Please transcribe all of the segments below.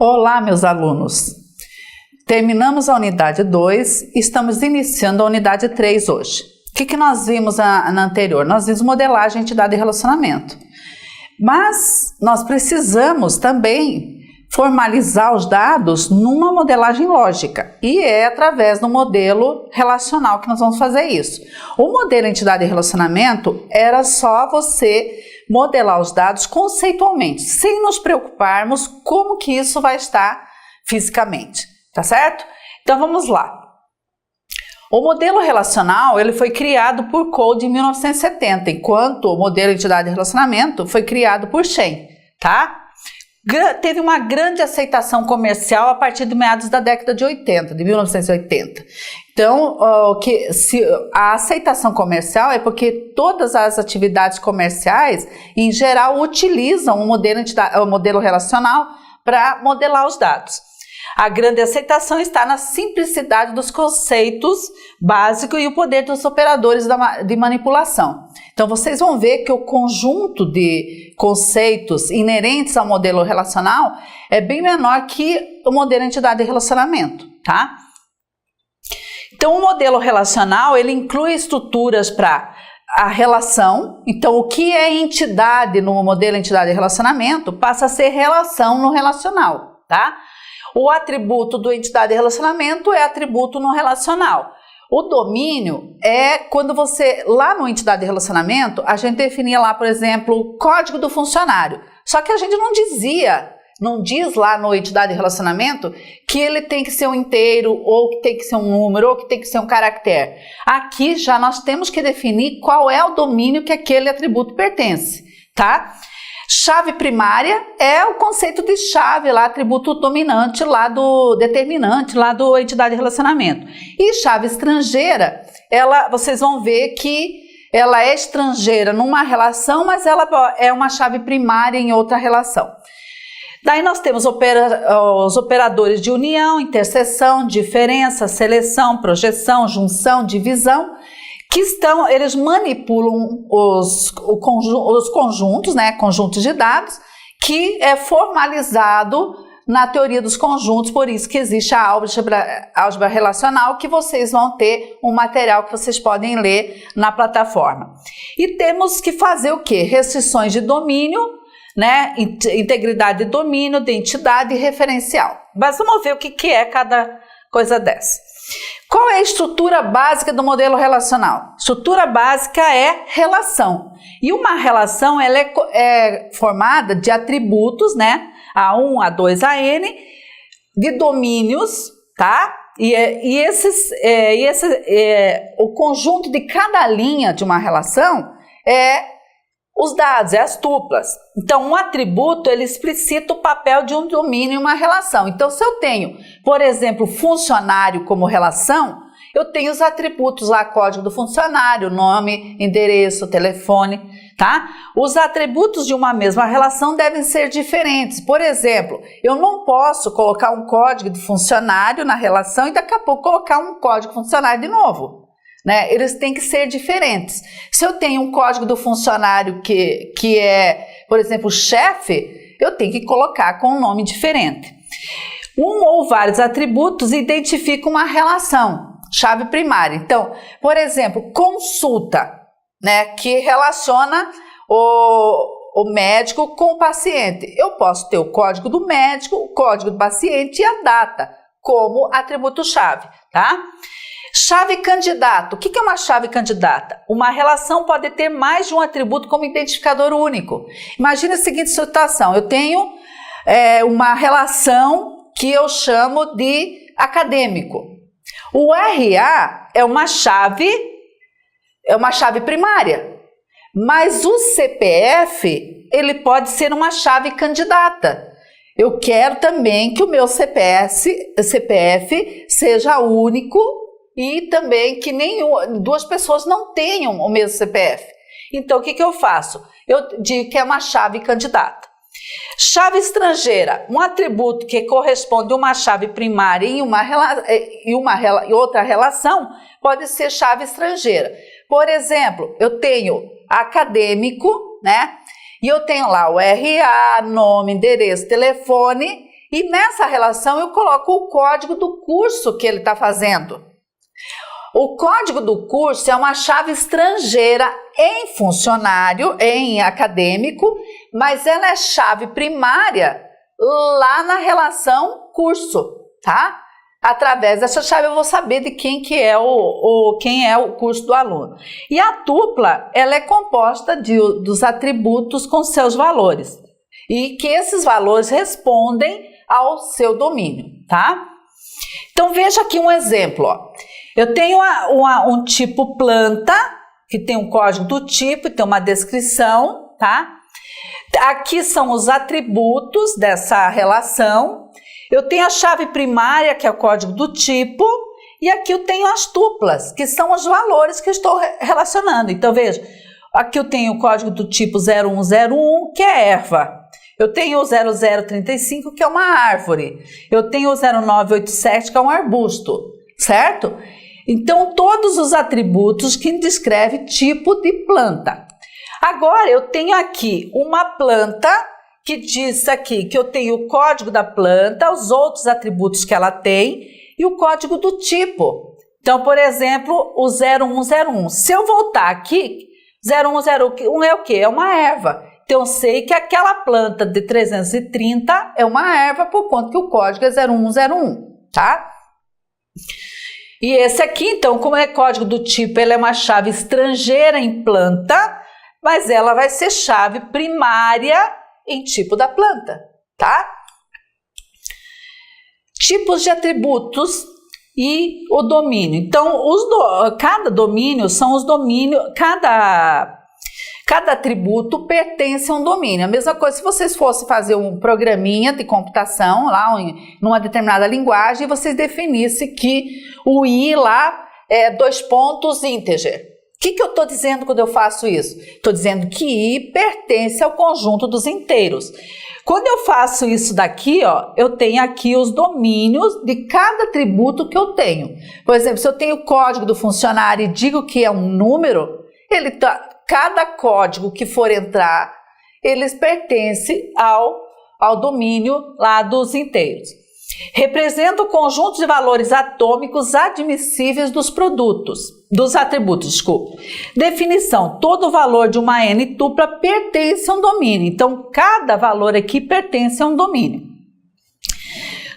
Olá, meus alunos! Terminamos a unidade 2 e estamos iniciando a unidade 3 hoje. O que nós vimos na anterior? Nós vimos modelagem, entidade e relacionamento. Mas nós precisamos também formalizar os dados numa modelagem lógica. E é através do modelo relacional que nós vamos fazer isso. O modelo entidade e relacionamento era só você modelar os dados conceitualmente, sem nos preocuparmos como que isso vai estar fisicamente, tá certo? Então vamos lá. O modelo relacional ele foi criado por Code em 1970, enquanto o modelo entidade e relacionamento foi criado por Shen, tá? Teve uma grande aceitação comercial a partir de meados da década de 80, de 1980. Então, a aceitação comercial é porque todas as atividades comerciais, em geral, utilizam o modelo relacional para modelar os dados. A grande aceitação está na simplicidade dos conceitos básicos e o poder dos operadores de manipulação. Então, vocês vão ver que o conjunto de conceitos inerentes ao modelo relacional é bem menor que o modelo entidade e relacionamento, tá? Então, o modelo relacional, ele inclui estruturas para a relação. Então, o que é entidade no modelo entidade e relacionamento passa a ser relação no relacional, tá? O atributo do entidade e relacionamento é atributo no relacional. O domínio é quando você, lá no entidade e relacionamento, a gente definia lá, por exemplo, o código do funcionário. Só que a gente não diz lá no entidade e relacionamento que ele tem que ser um inteiro, ou que tem que ser um número, ou que tem que ser um caractere. Aqui já nós temos que definir qual é o domínio que aquele atributo pertence, tá? Chave primária é o conceito de chave, lá, atributo dominante, lá do determinante, lá do entidade e relacionamento. E chave estrangeira, vocês vão ver que ela é estrangeira numa relação, mas ela é uma chave primária em outra relação. Daí nós temos os operadores de união, interseção, diferença, seleção, projeção, junção, divisão, que eles manipulam os conjuntos, né, conjuntos de dados, que é formalizado na teoria dos conjuntos, por isso que existe a álgebra relacional, que vocês vão ter um material que vocês podem ler na plataforma. E temos que fazer o quê? Restrições de domínio, né, integridade de domínio, de entidade e referencial. Mas vamos ver o que é cada coisa dessa. Qual é a estrutura básica do modelo relacional? Estrutura básica é relação. E uma relação ela é formada de atributos, né? A1, A2, AN, de domínios, tá? O conjunto de cada linha de uma relação é os dados, as tuplas. Então, um atributo, ele explicita o papel de um domínio em uma relação. Então, se eu tenho, por exemplo, funcionário como relação, eu tenho os atributos lá, código do funcionário, nome, endereço, telefone, tá? Os atributos de uma mesma relação devem ser diferentes. Por exemplo, eu não posso colocar um código de funcionário na relação e daqui a pouco colocar um código funcionário de novo. Né? Eles têm que ser diferentes. Se eu tenho um código do funcionário que é, por exemplo, chefe, eu tenho que colocar com um nome diferente. Um ou vários atributos identificam uma relação, chave primária. Então, por exemplo, consulta, né, que relaciona o médico com o paciente. Eu posso ter o código do médico, o código do paciente e a data como atributo-chave, tá? Chave candidato. O que é uma chave candidata? Uma relação pode ter mais de um atributo como identificador único. Imagine a seguinte situação. Eu tenho uma relação que eu chamo de acadêmico. O RA é uma chave primária, mas o CPF ele pode ser uma chave candidata. Eu quero também que o meu CPF seja único e também que duas pessoas não tenham o mesmo CPF. Então, o que eu faço? Eu digo que é uma chave candidata. Chave estrangeira, um atributo que corresponde a uma chave primária em outra relação, pode ser chave estrangeira. Por exemplo, eu tenho acadêmico, né? E eu tenho lá o RA, nome, endereço, telefone, E nessa relação eu coloco o código do curso que ele está fazendo. O código do curso é uma chave estrangeira em funcionário, em acadêmico, mas ela é chave primária lá na relação curso, tá? Através dessa chave eu vou saber de quem é o curso do aluno. E a tupla, ela é composta dos atributos com seus valores. E que esses valores respondem ao seu domínio, tá? Então veja aqui um exemplo, ó. Eu tenho um tipo planta, que tem um código do tipo, tem uma descrição, tá? Aqui são os atributos dessa relação. Eu tenho a chave primária, que é o código do tipo, e aqui eu tenho as tuplas, que são os valores que eu estou relacionando. Então veja, aqui eu tenho o código do tipo 0101, que é erva. Eu tenho o 0035, que é uma árvore. Eu tenho o 0987, que é um arbusto, certo? Então, todos os atributos que descrevem tipo de planta. Agora, eu tenho aqui uma planta que diz aqui que eu tenho o código da planta, os outros atributos que ela tem e o código do tipo. Então, por exemplo, o 0101. Se eu voltar aqui, 0101 é o quê? É uma erva. Então, eu sei que aquela planta de 330 é uma erva por conta que o código é 0101, tá? E esse aqui, então, como é código do tipo, ele é uma chave estrangeira em planta, mas ela vai ser chave primária em tipo da planta, tá? Tipos de atributos e o domínio. Então, cada domínio são os domínios, cada atributo pertence a um domínio. A mesma coisa se vocês fossem fazer um programinha de computação lá numa determinada linguagem e vocês definissem que o i lá é 2 pontos integer. O que eu estou dizendo quando eu faço isso? Estou dizendo que i pertence ao conjunto dos inteiros. Quando eu faço isso daqui, ó, eu tenho aqui os domínios de cada atributo que eu tenho. Por exemplo, se eu tenho o código do funcionário e digo que é um número, cada código que for entrar, eles pertencem ao domínio lá dos inteiros. Representa o conjunto de valores atômicos admissíveis dos atributos, desculpa. Definição: todo valor de uma n tupla pertence a um domínio. Então, cada valor aqui pertence a um domínio.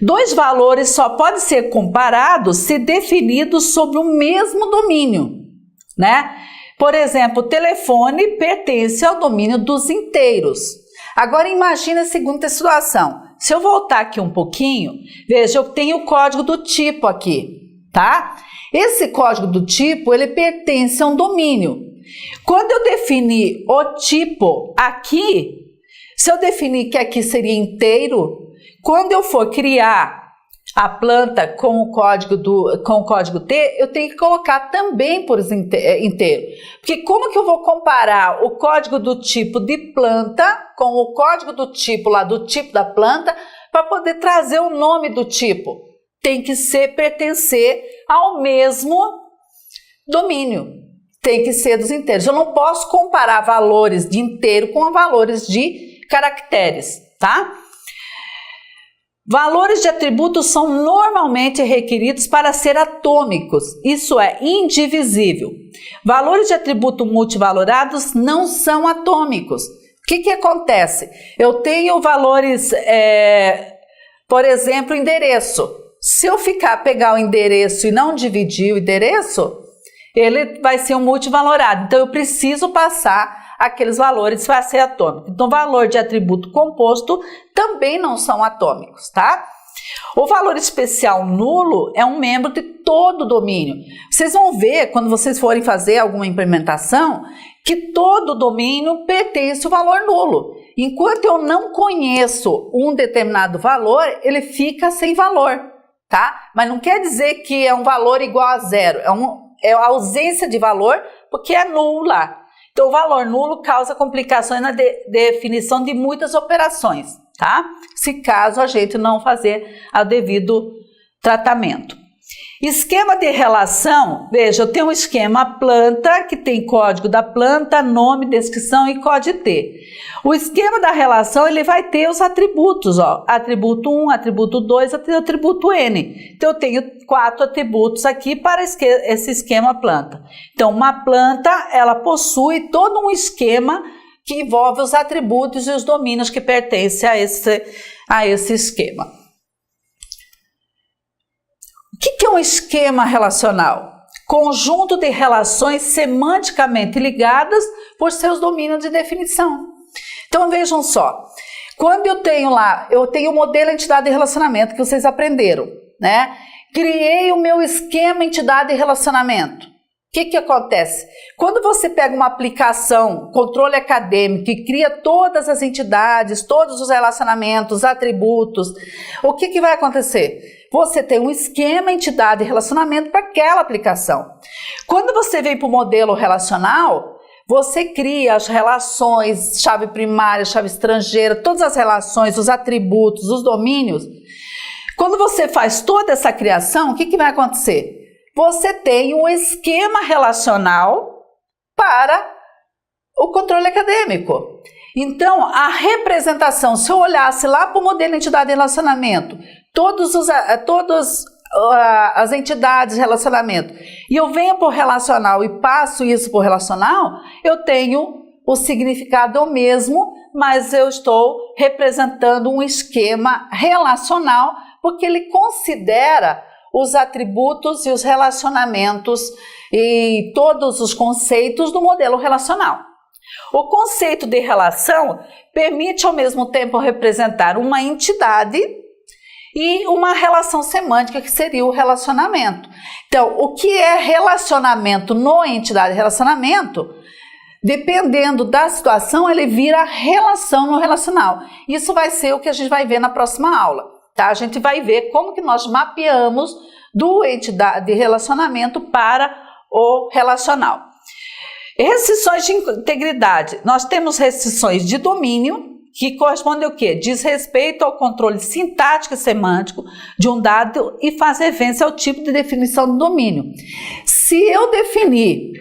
Dois valores só podem ser comparados se definidos sobre o mesmo domínio, né? Por exemplo, o telefone pertence ao domínio dos inteiros. Agora imagine a seguinte situação. Se eu voltar aqui um pouquinho, veja, eu tenho o código do tipo aqui, tá? Esse código do tipo, ele pertence a um domínio. Quando eu definir o tipo aqui, se eu definir que aqui seria inteiro, quando eu for criar a planta com o código T, eu tenho que colocar também por inteiro. Porque como que eu vou comparar o código do tipo de planta com o código do tipo lá do tipo da planta para poder trazer o nome do tipo? Tem que pertencer ao mesmo domínio. Tem que ser dos inteiros. Eu não posso comparar valores de inteiro com valores de caracteres, tá? Valores de atributos são normalmente requeridos para ser atômicos, isso é, indivisível. Valores de atributo multivalorados não são atômicos. O que acontece? Eu tenho valores, por exemplo, endereço. Se eu pegar o endereço e não dividir o endereço, ele vai ser um multivalorado. Então, eu preciso passar aqueles valores para ser atômico. Então, valor de atributo composto também não são atômicos, tá? O valor especial nulo é um membro de todo o domínio. Vocês vão ver, quando vocês forem fazer alguma implementação, que todo domínio pertence ao valor nulo. Enquanto eu não conheço um determinado valor, ele fica sem valor, tá? Mas não quer dizer que é um valor igual a zero. É a ausência de valor, porque é nulo lá. Então, o valor nulo causa complicações na definição de muitas operações, tá? Se caso a gente não fazer o devido tratamento. Esquema de relação, veja, eu tenho um esquema planta, que tem código da planta, nome, descrição e código T. O esquema da relação, ele vai ter os atributos, ó, atributo 1, atributo 2, atributo N. Então, eu tenho 4 atributos aqui para esse esquema planta. Então, uma planta, ela possui todo um esquema que envolve os atributos e os domínios que pertencem a esse esquema. O que é um esquema relacional? Conjunto de relações semanticamente ligadas por seus domínios de definição. Então vejam só, quando eu tenho o modelo entidade e relacionamento que vocês aprenderam, né? Criei o meu esquema entidade e relacionamento. O que acontece? Quando você pega uma aplicação, controle acadêmico, e cria todas as entidades, todos os relacionamentos, atributos, o que vai acontecer? Você tem um esquema, entidade e relacionamento para aquela aplicação. Quando você vem para o modelo relacional, você cria as relações, chave primária, chave estrangeira, todas as relações, os atributos, os domínios. Quando você faz toda essa criação, o que vai acontecer? Você tem um esquema relacional para o controle acadêmico. Então, a representação, se eu olhasse lá para o modelo entidade e relacionamento, todas as entidades de relacionamento, e eu venho para o relacional e passo isso para o relacional, eu tenho o significado mesmo, mas eu estou representando um esquema relacional, porque ele considera os atributos e os relacionamentos e todos os conceitos do modelo relacional. O conceito de relação permite ao mesmo tempo representar uma entidade e uma relação semântica, que seria o relacionamento. Então, o que é relacionamento no entidade e relacionamento, dependendo da situação, ele vira relação no relacional. Isso vai ser o que a gente vai ver na próxima aula, tá? A gente vai ver como que nós mapeamos do entidade de relacionamento para o relacional. Restrições de integridade. Nós temos restrições de domínio, que corresponde ao quê? Diz respeito ao controle sintático e semântico de um dado e faz referência ao tipo de definição do domínio. Se eu definir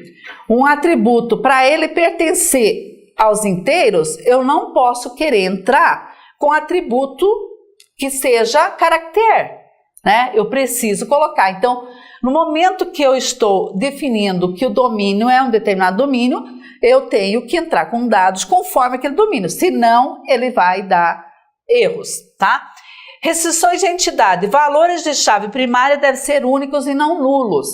um atributo para ele pertencer aos inteiros, eu não posso querer entrar com atributo que seja caractere, né? Eu preciso colocar. Então, no momento que eu estou definindo que o domínio é um determinado domínio, eu tenho que entrar com dados conforme aquele domínio, senão ele vai dar erros, tá? Restrições de entidade. Valores de chave primária devem ser únicos e não nulos.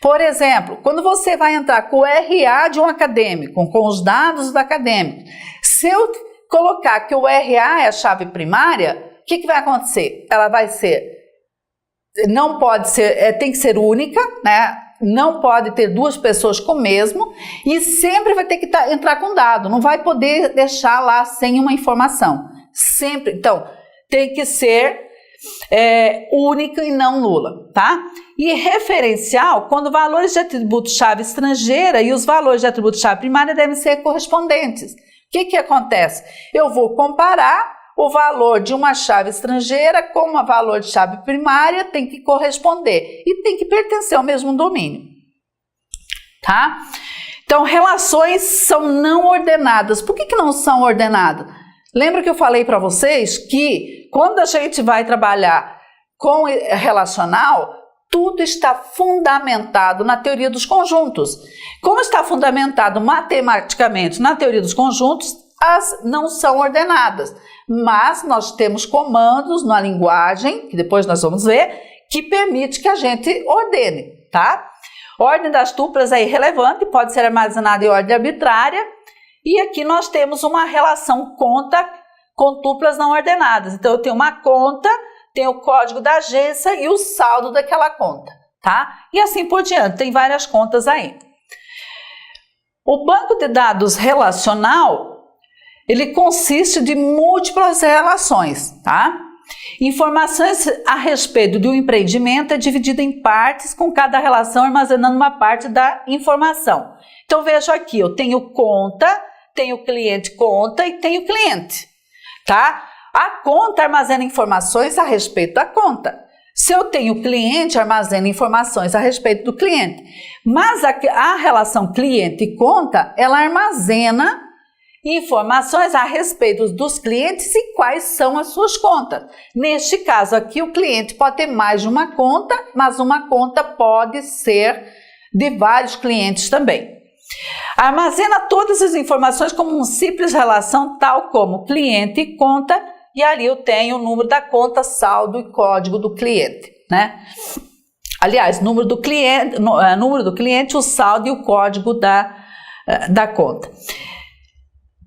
Por exemplo, quando você vai entrar com o RA de um acadêmico, com os dados do acadêmico, se eu colocar que o RA é a chave primária, o que vai acontecer? Ela vai ser, não pode ser, tem que ser única, né? Não pode ter duas pessoas com o mesmo e sempre vai ter que entrar com dado, não vai poder deixar lá sem uma informação. Sempre, então, tem que ser única e não nula, tá? E referencial, quando valores de atributo-chave estrangeira e os valores de atributo-chave primária devem ser correspondentes. O que acontece? Eu vou comparar o valor de uma chave estrangeira com o valor de chave primária, tem que corresponder e tem que pertencer ao mesmo domínio, tá? Então, relações são não ordenadas. Por que não são ordenadas? Lembra que eu falei para vocês que quando a gente vai trabalhar com relacional, tudo está fundamentado na teoria dos conjuntos. Como está fundamentado matematicamente na teoria dos conjuntos, as não são ordenadas, mas nós temos comandos na linguagem, que depois nós vamos ver, que permite que a gente ordene, tá? Ordem das tuplas é irrelevante, pode ser armazenada em ordem arbitrária, e aqui nós temos uma relação conta com tuplas não ordenadas. Então eu tenho uma conta, tenho o código da agência e o saldo daquela conta, tá? E assim por diante, tem várias contas aí. O banco de dados relacional, ele consiste de múltiplas relações, tá? Informações a respeito de um empreendimento é dividida em partes, com cada relação armazenando uma parte da informação. Então, veja aqui, eu tenho conta, tenho cliente conta e tenho cliente, tá? A conta armazena informações a respeito da conta. Se eu tenho cliente, armazena informações a respeito do cliente. Mas a relação cliente e conta, ela armazena informações a respeito dos clientes e quais são as suas contas. Neste caso aqui, o cliente pode ter mais de uma conta, mas uma conta pode ser de vários clientes também. Armazena todas as informações como uma simples relação, tal como cliente e conta, e ali eu tenho o número da conta, saldo e código do cliente, né? Aliás, número do cliente, o saldo e o código da conta.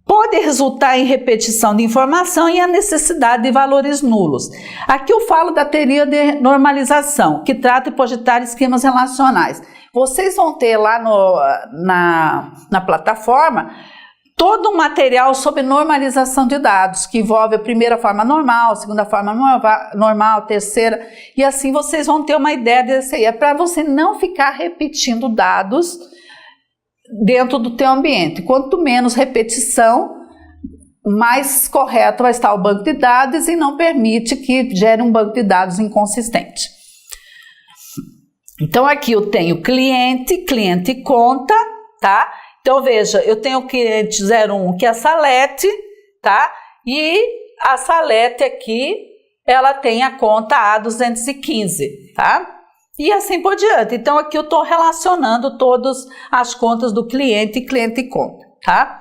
Pode resultar em repetição de informação e a necessidade de valores nulos. Aqui eu falo da teoria de normalização, que trata de projetar esquemas relacionais. Vocês vão ter lá na plataforma todo um material sobre normalização de dados, que envolve a primeira forma normal, a segunda forma normal, terceira, e assim vocês vão ter uma ideia desse aí. É para você não ficar repetindo dados dentro do teu ambiente. Quanto menos repetição, mais correto vai estar o banco de dados e não permite que gere um banco de dados inconsistente. Então aqui eu tenho cliente e conta, tá? Então veja, eu tenho o cliente 01 que é a Salete, tá? E a Salete aqui, ela tem a conta A215, tá? E assim por diante. Então aqui eu estou relacionando todas as contas do cliente e conta, tá?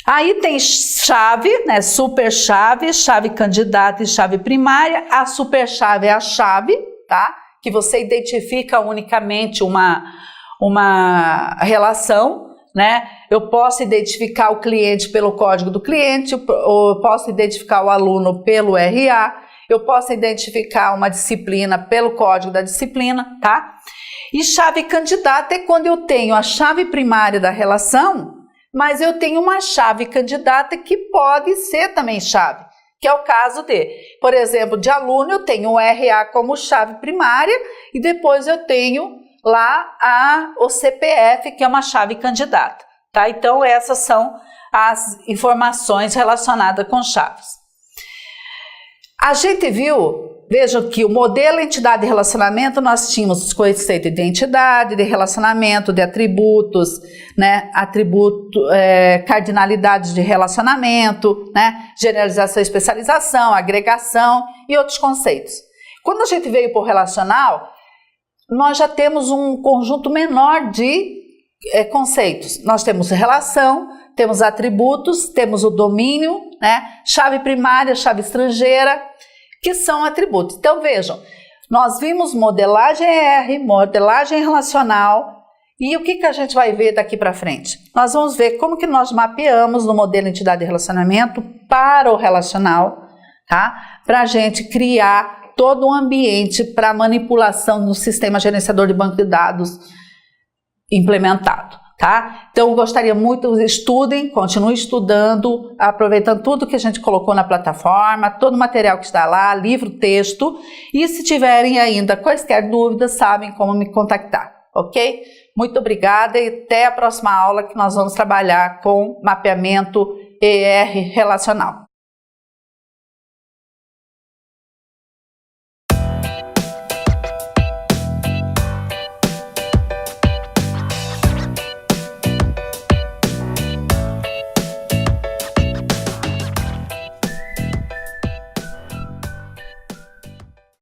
Aí tem chave, né? Super chave, chave candidata e chave primária. A super chave é a chave, tá? Que você identifica unicamente uma relação, né? Eu posso identificar o cliente pelo código do cliente, ou eu posso identificar o aluno pelo RA, eu posso identificar uma disciplina pelo código da disciplina, tá? E chave candidata é quando eu tenho a chave primária da relação, mas eu tenho uma chave candidata que pode ser também chave, que é o caso de, por exemplo, de aluno, eu tenho o RA como chave primária e depois eu tenho lá o CPF, que é uma chave candidata, tá? Então essas são as informações relacionadas com chaves. A gente viu, vejam que o modelo entidade e relacionamento, nós tínhamos os conceitos de identidade, de relacionamento, de atributos, né? Cardinalidades de relacionamento, né? Generalização, especialização, agregação e outros conceitos. Quando a gente veio para o relacional, nós já temos um conjunto menor de conceitos. Nós temos relação, temos atributos, temos o domínio, né? Chave primária, chave estrangeira, que são atributos. Então vejam, nós vimos modelagem ER, modelagem relacional, e o que a gente vai ver daqui para frente? Nós vamos ver como que nós mapeamos no modelo entidade e relacionamento para o relacional, tá? Para a gente criar todo um ambiente para manipulação no sistema gerenciador de banco de dados implementado, tá? Então eu gostaria muito, estudem, continuem estudando, aproveitando tudo que a gente colocou na plataforma, todo o material que está lá, livro, texto, e se tiverem ainda quaisquer dúvidas, sabem como me contactar, ok? Muito obrigada e até a próxima aula que nós vamos trabalhar com mapeamento ER relacional.